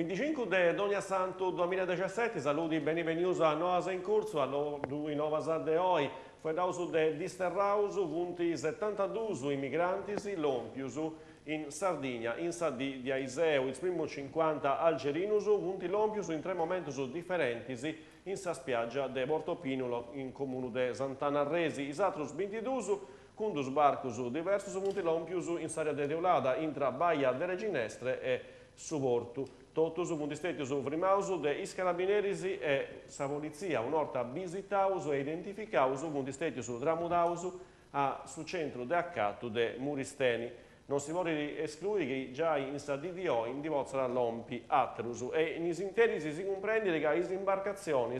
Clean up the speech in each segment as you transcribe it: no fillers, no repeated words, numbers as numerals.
25 de Dogna Santo 2017, saluti, benvenuti a Noasa in corso, a due Novasa de Oi, fuedausu de Disterrausu, vunti 72 immigranti, lompiusu in Sardigna, in Sadi di Aiseu, il primo 50 algerinusu, vunti lompiusu in tre momenti differenti, in sa spiaggia de Bortopinulo, in comune de Sant'Anarresi, isatrus 22, con due sbarcus diversi, vunti lompiusu in Saria de Deulada, intra Baia de Reginestre e Subortu. Totus vundistetius vrimausu de is carabineris e sa polizia un'orta visitausu e identificausu vundistetius tramudausu a su centro de accattu de Muristeni. Non si vuole escludere che già in Stadidio in dimostrano lompi atterus e in isinterisi si comprende che le imbarcazioni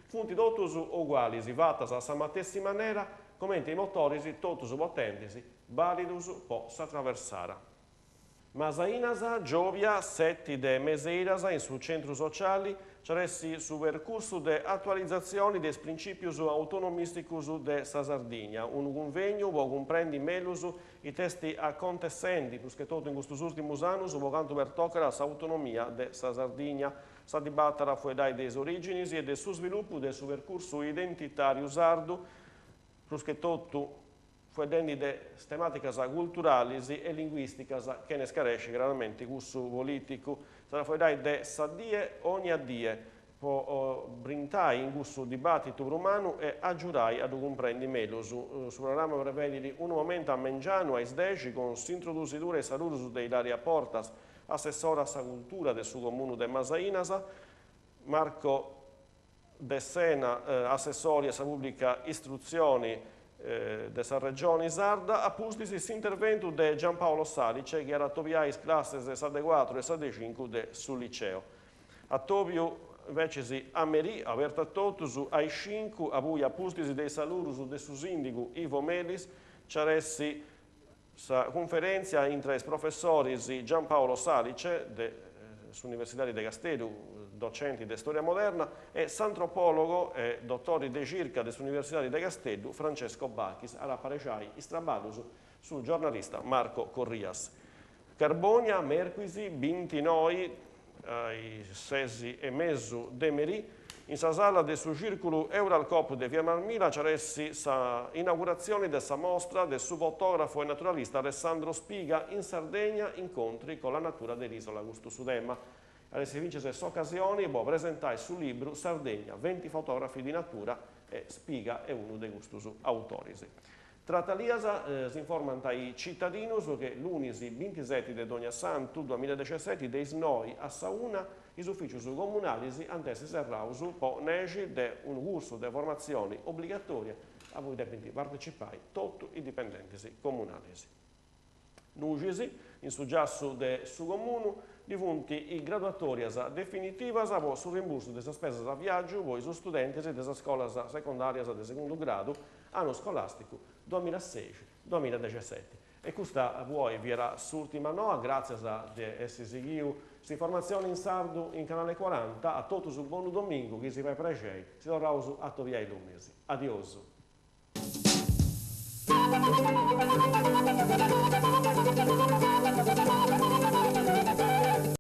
funti totus uguali, fatte a sa stessa maniera, come i motori totus potenti, validus possa attraversare. Masainasa, Giovia, Setti de Meseirasa, in sul centro sociali, c'eressi su percorso de attualizzazione des principius autonomisticus de sa Sardigna, un convegno che comprendi melus i testi acontecenti, più che tutto in questi ultimi anni, su quanto per toccare sa autonomia de sa Sardigna, sa dibattere fu dai des origini e del suo sviluppo del suo percorso identitario sardo, più che tutto fuedendi de tematiche culturali e linguistiche che ne scaresce chiaramente questo politico. Sarà fuedai de sadie ogni a die, può brintai in questo dibattito romano e aggiurai ad comprendi meglio. Sul programma prevedi un momento a Mengiano, a Isdeci, con s'introduzione e saluto di Ilaria Portas, assessora a cultura del suo comune de Masainasa, Marco De Sena, assessore a pubblica istruzione della regione Sarda, a pustisi l'intervento di Giampaolo Salice, che era topiai classes Sade 4 e Sade 5 sul liceo. A Topio invece a Merì, aperta a tutti, ai 5, a cui a pustisi dei salurus del suo sindaco Ivo Melis, c'eressi la conferenza tra i professori Giampaolo Salice, dell'Università di Castello, docenti di storia moderna, e s'antropologo e dottore de circa dell'Università di Castello, Francesco Bacchis, alla parecciai istraballus sul giornalista Marco Corrias. Carbonia, Merquisi, Bintinoi, ai 6:30 de Merì, in sa sala del suo circolo Euralcop de Via Marmila c'eressi sa inaugurazione della mostra del suo fotografo e naturalista Alessandro Spiga in Sardegna, incontri con la natura dell'isola Augusto Sudemma. Alle si vince questa occasione, può presentare sul libro Sardegna, 20 fotografi di natura e Spiga è uno dei gustus autori. Tra Taliasa si informano ai cittadini che l'unisi 27 di Dogna Santo 2017 dei SNOI a Sauna gli uffici comunali antesi serrausu po' neci de un corso di formazione obbligatoria a cui devono partecipare tutti i dipendenti comunali. Nugisi, in suggiasso del suo comune, difunti i graduatoria definitiva sul rimborso delle spese da viaggio poi su studenti della scuola secondaria di secondo grado anno scolastico 2016-2017. E questa poi vi era l'ultima noa, grazie a essere seguito questa informazione in sardo in canale 40, a tutti sul buon domingo che si fa precei, si torna a Tovia i Lumesi. Adioso.